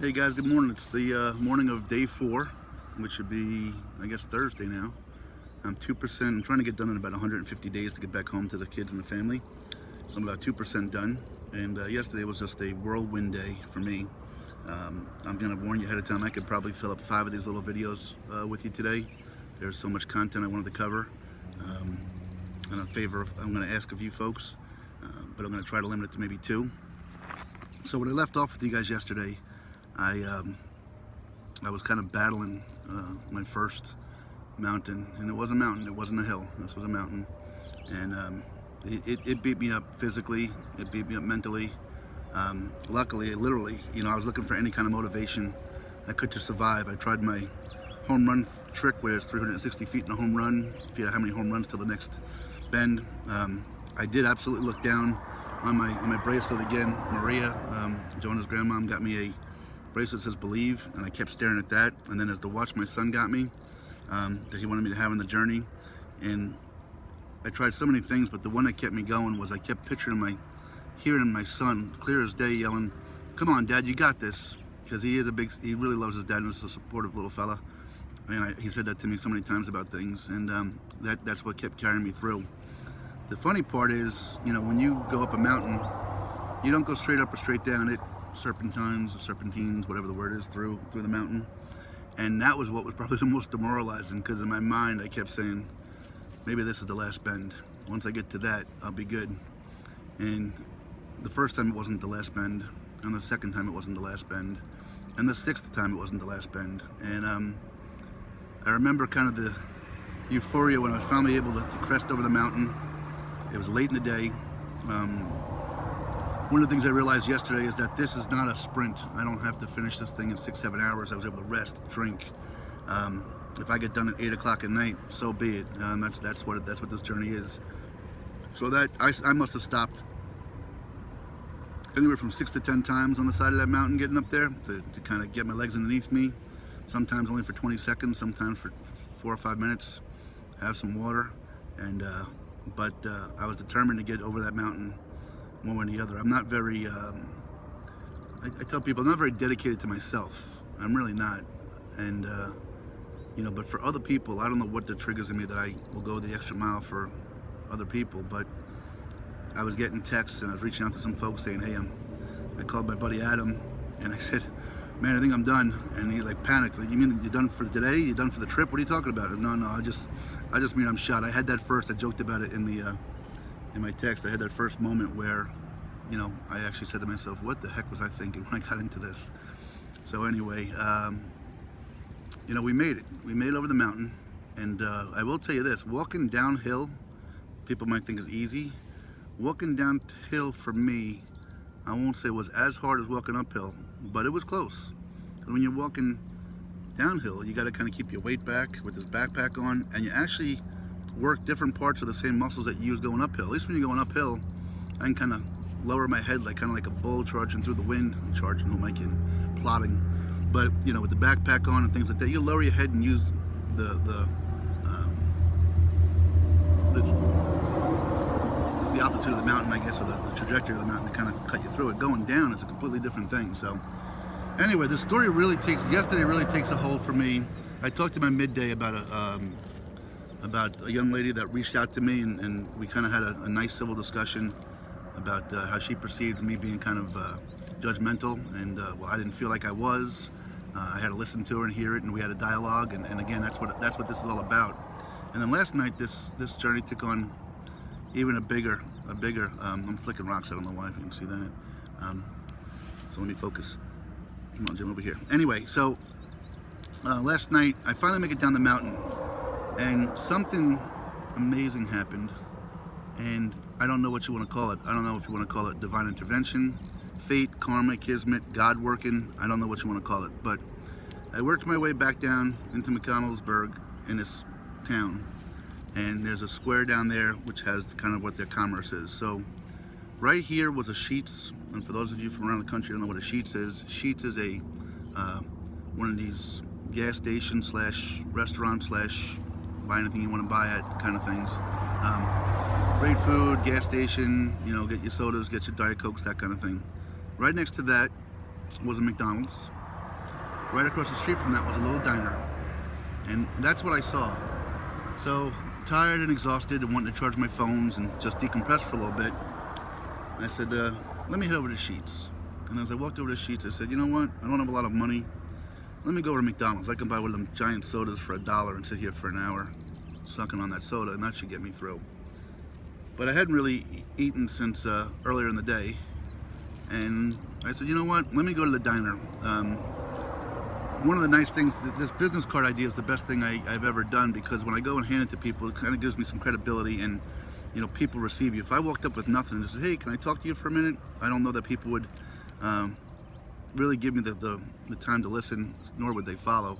Hey guys, good morning. It's the morning of day 4, which should be, I guess, Thursday now. I'm 2%. I'm trying to get done in about 150 days to get back home to the kids and the family. So I'm about 2% done. And yesterday was just a whirlwind day for me. I'm going to warn you ahead of time, I could probably fill up 5 of these little videos with you today. There's so much content I wanted to cover. And I'm going to ask of you folks, but I'm going to try to limit it to maybe 2. So when I left off with you guys yesterday, I was kind of battling my first mountain, and it was a mountain, it wasn't a hill, this was a mountain, and it beat me up physically, it beat me up mentally. Luckily, literally, I was looking for any kind of motivation I could to survive. I tried my home run trick where it's 360 feet in a home run, if you know how many home runs till the next bend. I did absolutely look down on my bracelet again. Maria, Jonah's grandmom, got me a bracelet that says believe, and I kept staring at that. And then as the watch my son got me, that he wanted me to have on the journey, and I tried so many things, but the one that kept me going was I kept hearing my son clear as day yelling, "Come on, Dad, you got this," because he really loves his dad and is a supportive little fella. And he said that to me so many times about things, and that's what kept carrying me through. The funny part is, when you go up a mountain, you don't go straight up or straight down. It serpentines, whatever the word is, through the mountain. And that was what was probably the most demoralizing, because in my mind I kept saying, maybe this is the last bend. Once I get to that, I'll be good. And the first time it wasn't the last bend, and the second time it wasn't the last bend, and the 6th time it wasn't the last bend. And I remember kind of the euphoria when I was finally able to crest over the mountain. It was late in the day. One of the things I realized yesterday is that this is not a sprint. I don't have to finish this thing in 6-7 hours. I was able to rest, drink. If I get done at 8 o'clock at night, so be it. That's what this journey is. So that I must have stopped anywhere from 6 to 10 times on the side of that mountain getting up there to kind of get my legs underneath me. Sometimes only for 20 seconds, sometimes for 4 or 5 minutes. Have some water, and but I was determined to get over that mountain one way or the other. I'm not very, I tell people I'm not very dedicated to myself. I'm really not. And, but for other people, I don't know what the triggers in me that I will go the extra mile for other people. But I was getting texts and I was reaching out to some folks saying, hey, I called my buddy Adam and I said, man, I think I'm done. And he like panicked. Like, you mean you're done for today? You're done for the trip? What are you talking about? No, I just mean I'm shot. I had that first, I joked about it in my text. I had that first moment where, I actually said to myself, what the heck was I thinking when I got into this? So anyway, we made it. We made it over the mountain. And I will tell you this, walking downhill, people might think is easy. Walking downhill for me, I won't say was as hard as walking uphill, but it was close. And when you're walking downhill, you got to kind of keep your weight back with this backpack on, and you actually work different parts of the same muscles that you use going uphill. At least when you're going uphill, I can kind of lower my head kind of like a bull charging through the wind. Charging, who am I kidding? Plodding. But with the backpack on and things like that, you lower your head and use the altitude of the mountain, I guess, or the trajectory of the mountain to kind of cut you through it. Going down is a completely different thing. So anyway, the story yesterday really takes a hold for me. I talked to my midday about a young lady that reached out to me, and we kind of had a nice civil discussion about how she perceives me being kind of judgmental, and well, I didn't feel like I was. I had to listen to her and hear it, and we had a dialogue, and again, that's what this is all about. And then last night, this journey took on even a bigger. I'm flicking rocks. I don't know why, if you can see that. So let me focus. Come on, Jim, over here. Anyway, so last night I finally make it down the mountain, and something amazing happened. And I don't know what you want to call it. I don't know if you want to call it divine intervention, fate, karma, kismet, God working. I don't know what you want to call it. But I worked my way back down into McConnellsburg in this town. And there's a square down there which has kind of what their commerce is. So right here was a Sheetz. And for those of you from around the country who don't know what a Sheetz is, Sheetz is a one of these gas station / restaurant / buy anything you want to buy at kind of things. Great food, gas station, get your sodas, get your Diet Cokes, that kind of thing. Right next to that was a McDonald's, Right across the street from that was a little diner, and that's what I saw. So, tired and exhausted and wanting to charge my phones and just decompress for a little bit, I said, let me head over to Sheetz. And as I walked over to Sheetz, I said, you know what, I don't have a lot of money. Let me go over to McDonald's. I can buy one of them giant sodas for $1 and sit here for an hour sucking on that soda, and that should get me through. But I hadn't really eaten since earlier in the day, and I said, you know what, let me go to the diner. One of the nice things, this business card idea is the best thing I've ever done, because when I go and hand it to people, it kind of gives me some credibility, and you know, people receive you. If I walked up with nothing and just said, hey, can I talk to you for a minute? I don't know that people would really give me the time to listen, nor would they follow.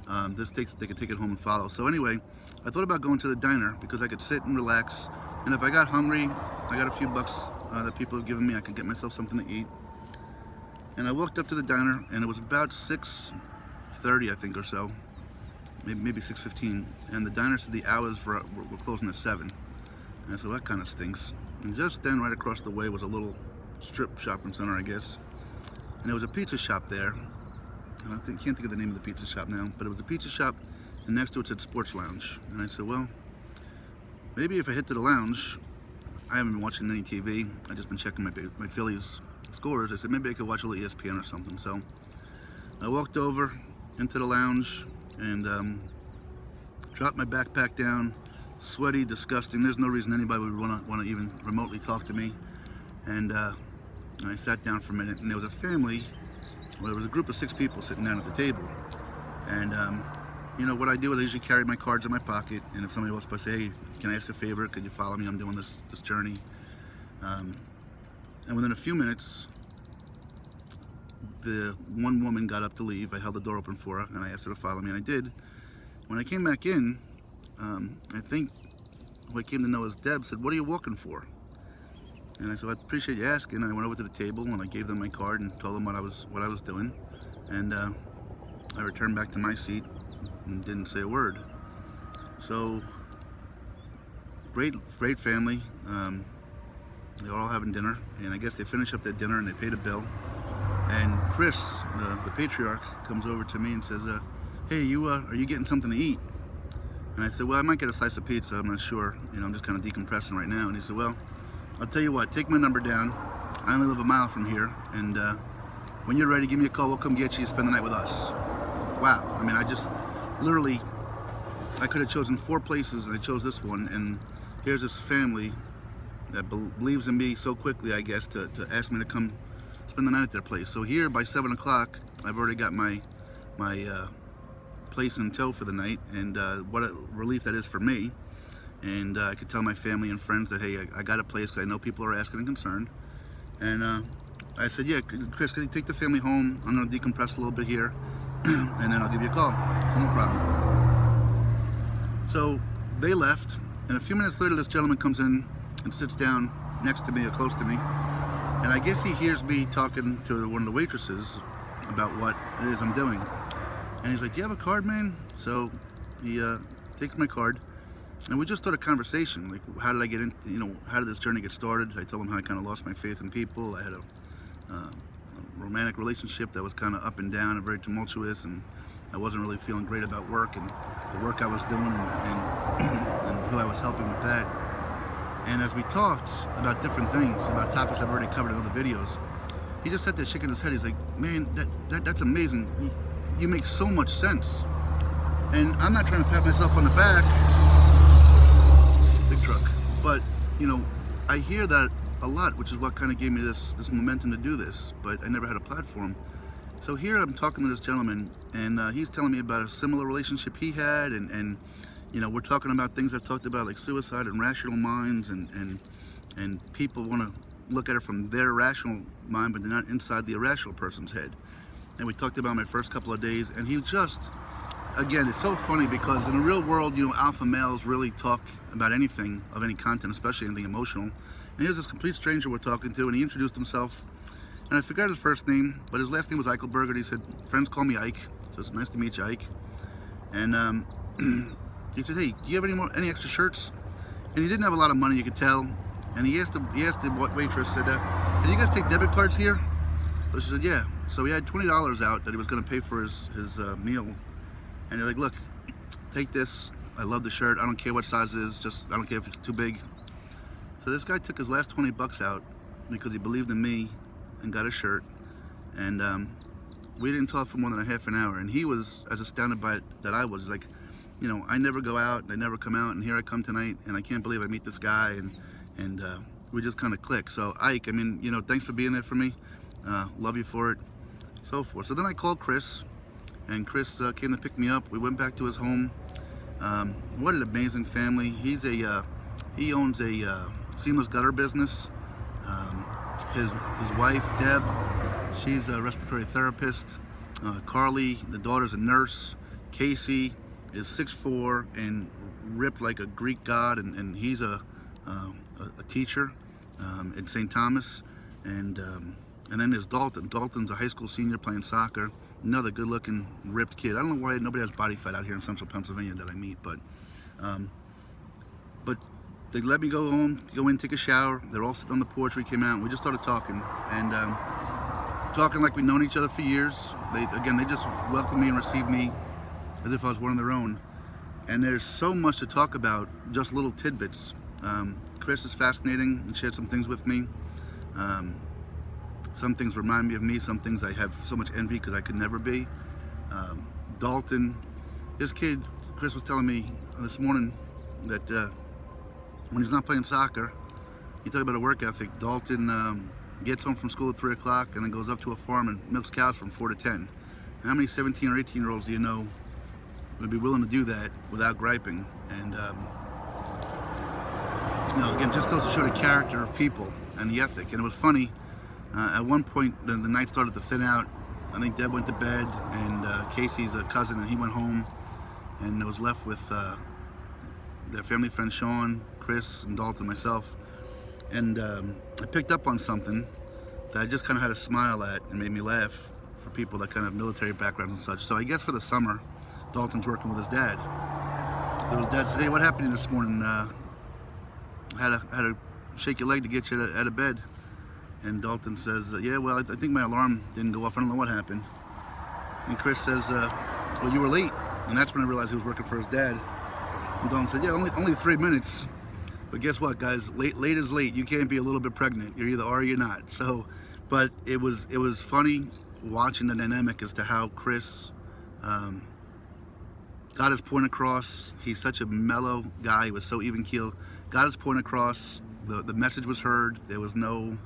They could take it home and follow. So anyway, I thought about going to the diner because I could sit and relax, and if I got hungry, I got a few bucks that people have given me, I could get myself something to eat. And I walked up to the diner, and it was about 6:30, I think, or so, maybe 6:15, and the diner said the hours were closing at 7. And I said, well, that kind of stinks. And just then, right across the way was a little strip shopping center, I guess, and there was a pizza shop there. And I can't think of the name of the pizza shop now, but it was a pizza shop, and next to it said Sports Lounge. And I said, well, maybe if I hit to the lounge, I haven't been watching any TV, I've just been checking my Phillies scores. I said, maybe I could watch a little ESPN or something. So I walked over into the lounge and dropped my backpack down, sweaty, disgusting. There's no reason anybody would want to even remotely talk to me. And I sat down for a minute, and there was a family. Well, there was a group of 6 people sitting down at the table, and you know what I do is I usually carry my cards in my pocket, and if somebody wants to say, hey, can I ask a favor, could you follow me, I'm doing this journey, and within a few minutes the one woman got up to leave. I held the door open for her, and I asked her to follow me, and I did. When I came back in, I think who I came to know as Deb said, what are you walking for? And I said, I appreciate you asking. And I went over to the table and I gave them my card and told them what I was doing. And I returned back to my seat and didn't say a word. So great family. They were all having dinner, and I guess they finished up their dinner and they paid a bill. And Chris, the patriarch, comes over to me and says, hey, are you getting something to eat? And I said, well, I might get a slice of pizza, I'm not sure. You know, I'm just kind of decompressing right now. And he said, well, I'll tell you what, take my number down. I only live a mile from here, and when you're ready, give me a call. We'll come get you and spend the night with us. Wow. I mean, I just literally, I could have chosen 4 places, and I chose this one. And here's this family that believes in me so quickly, I guess, to ask me to come spend the night at their place. So here, by 7 o'clock, I've already got my place in tow for the night, and what a relief that is for me. And I could tell my family and friends that, hey, I got a place, because I know people are asking and concerned. And I said, yeah, Chris, can you take the family home? I'm going to decompress a little bit here, and then I'll give you a call. So no problem. So they left, and a few minutes later, this gentleman comes in and sits down next to me or close to me. And I guess he hears me talking to one of the waitresses about what it is I'm doing. And he's like, do you have a card, man? So he takes my card. And we just started a conversation, like, how did I get in, you know, how did this journey get started? I told him how I kind of lost my faith in people. I had a romantic relationship that was kind of up and down and very tumultuous, and I wasn't really feeling great about work and the work I was doing and who I was helping with that. And as we talked about different things, about topics I've already covered in other videos, he just sat there shaking his head. He's like, man, that's amazing. You make so much sense. And I'm not trying to pat myself on the back, big truck, but you know, I hear that a lot, which is what kind of gave me this momentum to do this, but I never had a platform. So here I'm talking to this gentleman, and he's telling me about a similar relationship he had, and you know, we're talking about things I've talked about, like suicide and rational minds, and people want to look at it from their rational mind, but they're not inside the irrational person's head. And we talked about my first couple of days, and he just, again, it's so funny because in the real world, you know, alpha males really talk about anything of any content, especially anything emotional. And here's this complete stranger we're talking to, and he introduced himself, and I forgot his first name, but his last name was Eichelberger, and he said, friends call me Ike, so it's nice to meet you, Ike. And he said, hey, do you have any extra shirts? And he didn't have a lot of money, you could tell. And he asked the waitress, said, can you guys take debit cards here? So she said, yeah. So he had $20 out that he was going to pay for his meal, and they're like, look, take this. I love the shirt. I don't care what size it is. Just I don't care if it's too big. So this guy took his last 20 bucks out because he believed in me and got a shirt. And we didn't talk for more than a half an hour. And he was as astounded by it that I was. He's like, you know, I never go out, I never come out, and here I come tonight, and I can't believe I meet this guy. And we just kind of click. So Ike, I mean, you know, thanks for being there for me. Love you for it, so forth. So then I called Chris, and Chris came to pick me up. We went back to his home. What an amazing family. He owns a seamless gutter business. His wife, Deb, she's a respiratory therapist. Carly, the daughter's a nurse. Casey is 6'4" and ripped like a Greek god, and he's a teacher at St. Thomas. And then there's Dalton. Dalton's a high school senior playing soccer. Another good-looking, ripped kid. I don't know why nobody has body fat out here in central Pennsylvania that I meet, but they let me go home, go in, take a shower. They're all sitting on the porch. We came out and we just started talking, and talking like we've known each other for years. They just welcomed me and received me as if I was one of their own. And there's so much to talk about, just little tidbits. Chris is fascinating and shared some things with me. Some things remind me of me, some things I have so much envy because I could never be. Dalton, this kid, Chris was telling me this morning that when he's not playing soccer, he talked about a work ethic. Dalton gets home from school at 3 o'clock and then goes up to a farm and milks cows from 4 to 10. And how many 17 or 18-year-olds do you know would be willing to do that without griping? And you know, again, just goes to show the character of people and the ethic. And it was funny. At one point, the night started to thin out. I think Deb went to bed, and Casey's a cousin, and he went home, and it was left with their family friend Sean, Chris, and Dalton, myself. And I picked up on something that I just kind of had a smile at and made me laugh for people that kind of have military backgrounds and such. So I guess for the summer, Dalton's working with his dad. So his dad said, "Hey, what happened to you this morning? Had to shake your leg to get you out of bed." And Dalton says, "Yeah, well, I think my alarm didn't go off. I don't know what happened." And Chris says, "Well, you were late." And that's when I realized he was working for his dad. And Dalton said, "Yeah, only 3 minutes. But guess what, guys? Late is late. You can't be a little bit pregnant. You're either are or you're not." So, but it was funny watching the dynamic as to how Chris got his point across. He's such a mellow guy. He was so even keeled. Got his point across. The message was heard. There was no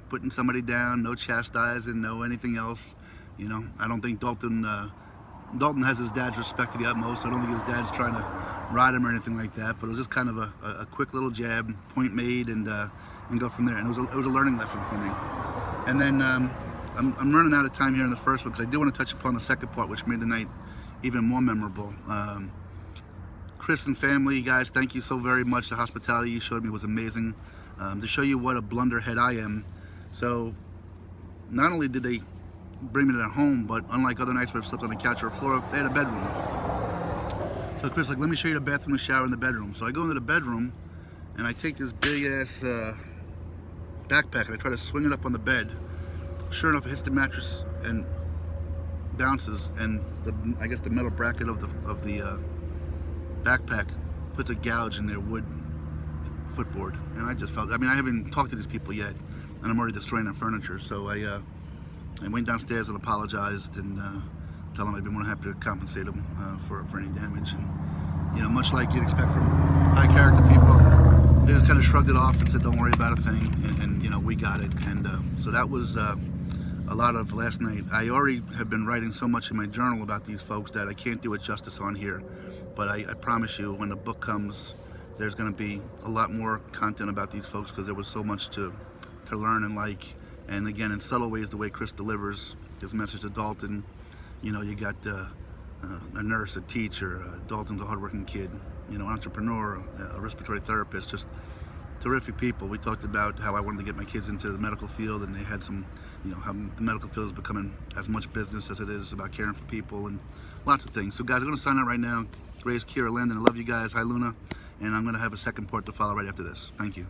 putting somebody down, no chastising, no anything else. You know, I don't think Dalton has his dad's respect to the utmost. I don't think his dad's trying to ride him or anything like that. But it was just kind of a quick little jab, point made, and go from there. And it was a learning lesson for me. And then I'm running out of time here in the first one because I do want to touch upon the second part, which made the night even more memorable. Chris and family, guys, thank you so very much. The hospitality you showed me was amazing. To show you what a blunderhead I am. So not only did they bring me to their home, but unlike other nights where I've slept on the couch or a floor, they had a bedroom. So Chris like, "Let me show you the bathroom and shower in the bedroom." So I go into the bedroom and I take this big ass backpack and I try to swing it up on the bed. Sure enough, it hits the mattress and bounces, and I guess the metal bracket of the backpack puts a gouge in their wood footboard. And I just felt, I mean, I haven't talked to these people yet, and I'm already destroying their furniture. So I went downstairs and apologized and tell them I'd be more than happy to compensate them for any damage. And you know, much like you'd expect from high character people, they just kind of shrugged it off and said, "Don't worry about a thing," and you know, we got it. And so that was a lot of last night. I already have been writing so much in my journal about these folks that I can't do it justice on here. But I promise you, when the book comes, there's going to be a lot more content about these folks because there was so much to learn and like. And again, in subtle ways, the way Chris delivers his message to Dalton. You know, you got a nurse, a teacher, Dalton's a hardworking kid, you know, entrepreneur, a respiratory therapist, just terrific people. We talked about how I wanted to get my kids into the medical field, and they had some, you know, how the medical field is becoming as much business as it is about caring for people and lots of things. So guys, I'm going to sign out right now. Grace, Kira, Landon, I love you guys. Hi, Luna. And I'm going to have a second part to follow right after this. Thank you.